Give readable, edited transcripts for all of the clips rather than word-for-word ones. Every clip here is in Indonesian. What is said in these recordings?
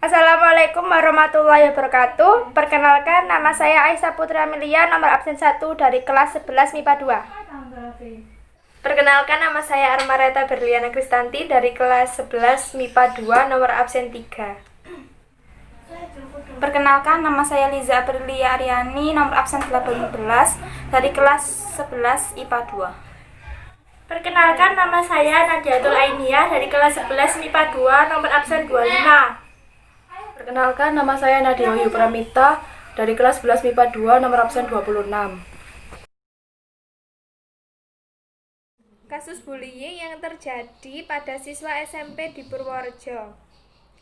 Assalamualaikum warahmatullahi wabarakatuh. Perkenalkan, nama saya Aisyah Putri Amelia, nomor absen 1 dari kelas 11 MIPA 2. Perkenalkan, nama saya Armareta Berliana Kristanti dari kelas 11 MIPA 2, nomor absen 3. Perkenalkan, nama saya Liza Aprilia Aryani, nomor absen 18 dari kelas 11 IPA 2. Perkenalkan, nama saya Nadiatul Ainiyah dari kelas 11 MIPA 2, nomor absen 25. Perkenalkan, nama saya Nadia Wahyu Pramita dari kelas 11 MIPA 2, nomor absen 26. Kasus bullying yang terjadi pada siswa SMP di Purworejo.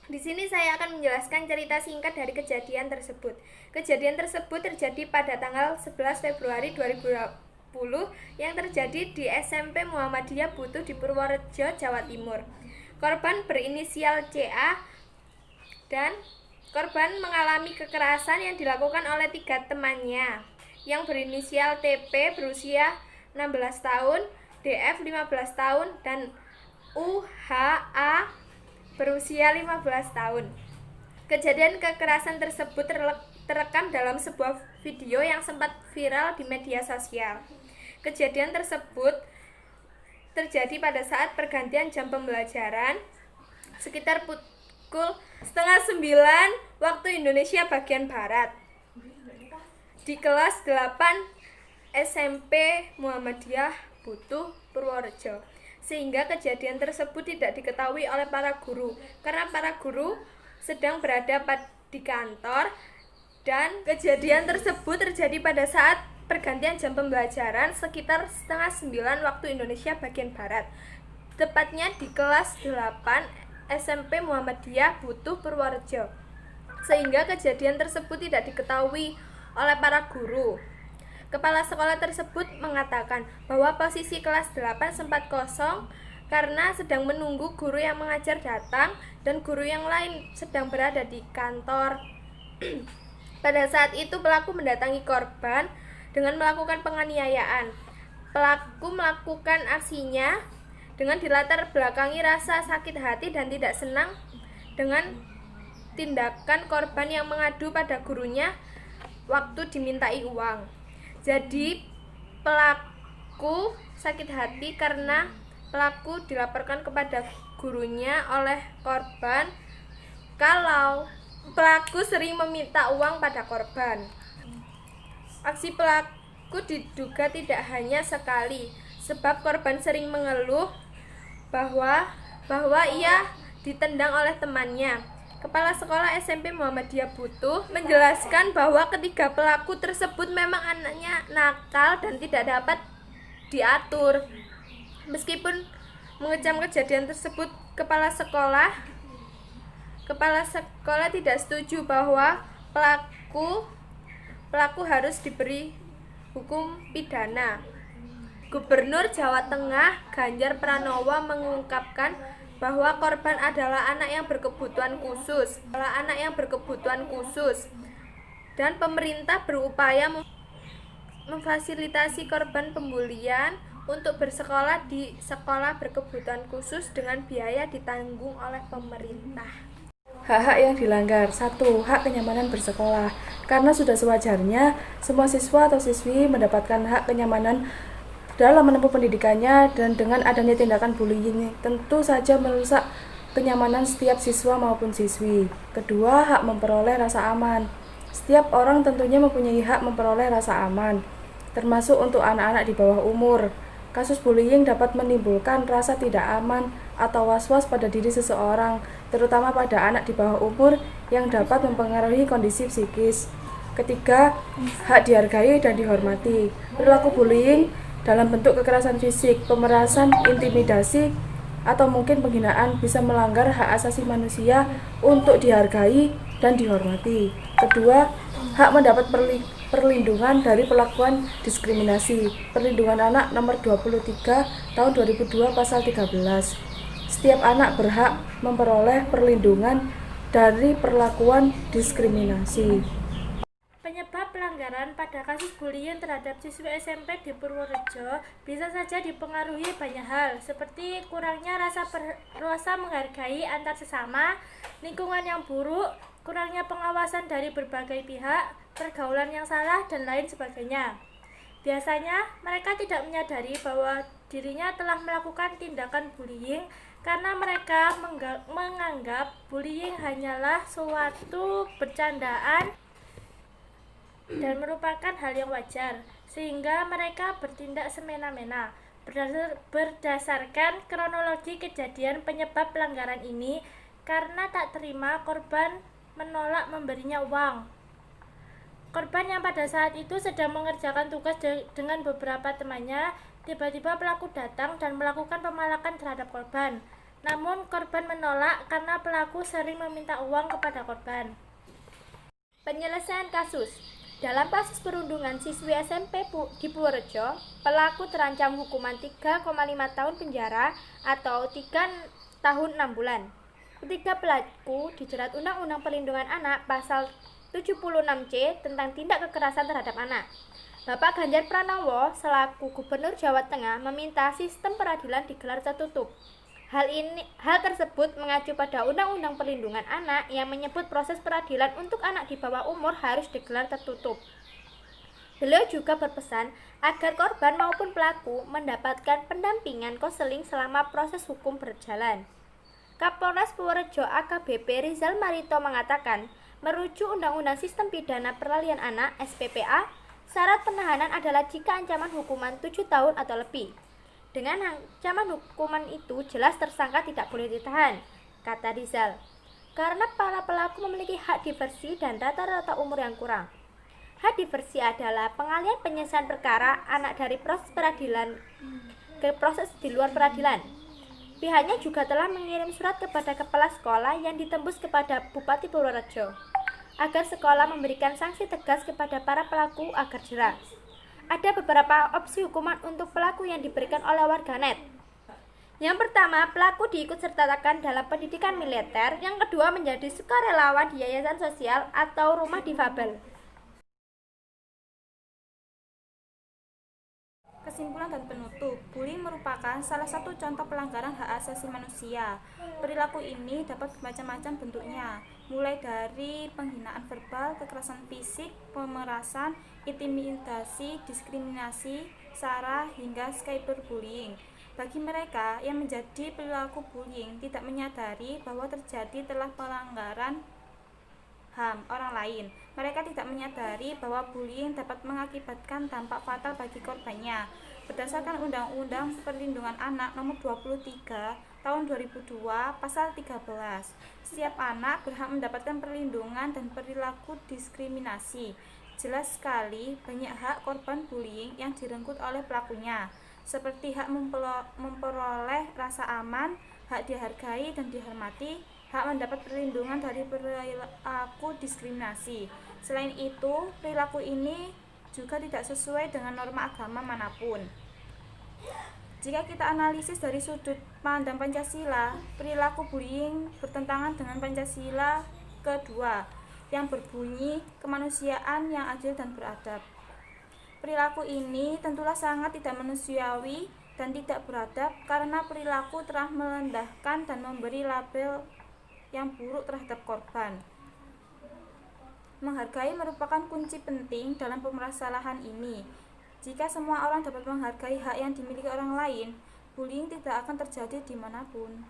Di sini saya akan menjelaskan cerita singkat dari kejadian tersebut. Kejadian tersebut terjadi pada tanggal 11 Februari 2020 yang terjadi di SMP Muhammadiyah Butuh di Purworejo, Jawa Timur. Korban berinisial CA dan korban mengalami kekerasan yang dilakukan oleh 3 temannya yang berinisial TP berusia 16 tahun, DF 15 tahun, dan UHA berusia 15 tahun. Kejadian kekerasan tersebut terekam dalam sebuah video yang sempat viral di media sosial. Kejadian tersebut terjadi pada saat pergantian jam pembelajaran sekitar pukul 8:30 waktu Indonesia bagian Barat di kelas 8 SMP Muhammadiyah Butuh Purworejo, sehingga kejadian tersebut tidak diketahui oleh para guru karena para guru sedang berada di kantor, dan kejadian tersebut terjadi pada saat pergantian jam pembelajaran sekitar 8:30 waktu Indonesia bagian Barat, tepatnya di kelas 8 SMP Muhammadiyah Butuh Purworejo, sehingga kejadian tersebut tidak diketahui oleh para guru. Kepala sekolah tersebut mengatakan bahwa posisi kelas 8 sempat kosong karena sedang menunggu guru yang mengajar datang dan guru yang lain sedang berada di kantor. Pada saat itu pelaku mendatangi korban dengan melakukan penganiayaan. Pelaku melakukan aksinya dengan dilatar belakangi rasa sakit hati dan tidak senang dengan tindakan korban yang mengadu pada gurunya waktu dimintai uang. Jadi pelaku sakit hati karena pelaku dilaporkan kepada gurunya oleh korban kalau pelaku sering meminta uang pada korban. Aksi pelaku diduga tidak hanya sekali, sebab korban sering mengeluh bahwa ia ditendang oleh temannya. Kepala sekolah SMP Muhammadiyah Butuh menjelaskan bahwa ketiga pelaku tersebut memang anaknya nakal dan tidak dapat diatur. Meskipun mengecam kejadian tersebut, kepala sekolah tidak setuju bahwa pelaku harus diberi hukum pidana. Gubernur Jawa Tengah Ganjar Pranowo mengungkapkan bahwa korban adalah anak yang berkebutuhan khusus, dan pemerintah berupaya memfasilitasi korban pembulian untuk bersekolah di sekolah berkebutuhan khusus dengan biaya ditanggung oleh pemerintah. Hak-hak yang dilanggar. 1. Hak kenyamanan bersekolah. Karena sudah sewajarnya semua siswa atau siswi mendapatkan hak kenyamanan dalam menempuh pendidikannya, dan dengan adanya tindakan bullying tentu saja merusak kenyamanan setiap siswa maupun siswi. Kedua, hak memperoleh rasa aman. Setiap orang tentunya mempunyai hak memperoleh rasa aman, termasuk untuk anak-anak di bawah umur. Kasus bullying dapat menimbulkan rasa tidak aman atau was-was pada diri seseorang, terutama pada anak di bawah umur yang dapat mempengaruhi kondisi psikis. Ketiga, hak dihargai dan dihormati. Perilaku bullying dalam bentuk kekerasan fisik, pemerasan, intimidasi, atau mungkin penghinaan bisa melanggar hak asasi manusia untuk dihargai dan dihormati. Kedua, hak mendapat perlindungan dari perlakuan diskriminasi. Perlindungan Anak nomor 23 tahun 2002 pasal 13. Setiap anak berhak memperoleh perlindungan dari perlakuan diskriminasi. Penyebab pelanggaran pembelajaran pada kasus bullying terhadap siswi SMP di Purworejo bisa saja dipengaruhi banyak hal, seperti kurangnya rasa menghargai antar sesama, lingkungan yang buruk, kurangnya pengawasan dari berbagai pihak, pergaulan yang salah, dan lain sebagainya. Biasanya mereka tidak menyadari bahwa dirinya telah melakukan tindakan bullying karena mereka menganggap bullying hanyalah suatu bercandaan dan merupakan hal yang wajar, sehingga mereka bertindak semena-mena. Berdasarkan kronologi kejadian penyebab pelanggaran ini, karena tak terima, korban menolak memberinya uang. Korban yang pada saat itu sedang mengerjakan tugas dengan beberapa temannya, tiba-tiba pelaku datang dan melakukan pemalakan terhadap korban. Namun korban menolak karena pelaku sering meminta uang kepada korban. Penyelesaian kasus. Dalam kasus perundungan siswi SMP di Purworejo, pelaku terancam hukuman 3,5 tahun penjara atau 3 tahun 6 bulan. Ketiga pelaku dijerat Undang-Undang Perlindungan Anak pasal 76C tentang tindak kekerasan terhadap anak. Bapak Ganjar Pranowo selaku Gubernur Jawa Tengah meminta sistem peradilan digelar tertutup. Hal tersebut mengacu pada Undang-Undang Perlindungan Anak yang menyebut proses peradilan untuk anak di bawah umur harus digelar tertutup. Beliau juga berpesan agar korban maupun pelaku mendapatkan pendampingan konseling selama proses hukum berjalan. Kapolres Purworejo AKBP Rizal Marito mengatakan, merujuk Undang-Undang Sistem Pidana Peralihan Anak (SPPA), syarat penahanan adalah jika ancaman hukuman 7 tahun atau lebih. Dengan ancaman hukuman itu jelas tersangka tidak boleh ditahan, kata Rizal, karena para pelaku memiliki hak diversi dan rata-rata umur yang kurang. Hak diversi adalah pengalihan penyelesaian perkara anak dari proses peradilan ke proses di luar peradilan. Pihaknya juga telah mengirim surat kepada kepala sekolah yang ditembus kepada Bupati Purworejo agar sekolah memberikan sanksi tegas kepada para pelaku agar jera. Ada beberapa opsi hukuman untuk pelaku yang diberikan oleh warganet. Yang pertama, pelaku diikutsertakan dalam pendidikan militer. Yang kedua, menjadi sukarelawan di yayasan sosial atau rumah difabel. Kesimpulan dan penutup, bullying merupakan salah satu contoh pelanggaran hak asasi manusia. Perilaku ini dapat bermacam-macam bentuknya, mulai dari penghinaan verbal, kekerasan fisik, pemerasan, intimidasi, diskriminasi, sara, hingga cyberbullying. Bagi mereka yang menjadi perilaku bullying tidak menyadari bahwa terjadi telah pelanggaran HAM orang lain. Mereka tidak menyadari bahwa bullying dapat mengakibatkan dampak fatal bagi korbannya. Berdasarkan Undang-Undang Perlindungan Anak Nomor 23 Tahun 2002 Pasal 13, setiap anak berhak mendapatkan perlindungan dan perilaku diskriminasi. Jelas sekali banyak hak korban bullying yang direnggut oleh pelakunya, seperti hak memperoleh rasa aman, hak dihargai dan dihormati, hak mendapat perlindungan dari perilaku diskriminasi. Selain itu, perilaku ini juga tidak sesuai dengan norma agama manapun. Jika kita analisis dari sudut pandang Pancasila, perilaku bullying bertentangan dengan Pancasila kedua yang berbunyi kemanusiaan yang adil dan beradab. Perilaku ini tentulah sangat tidak manusiawi dan tidak beradab karena perilaku telah merendahkan dan memberi label yang buruk terhadap korban. Menghargai merupakan kunci penting dalam permasalahan ini. Jika semua orang dapat menghargai hak yang dimiliki orang lain, bullying tidak akan terjadi dimanapun.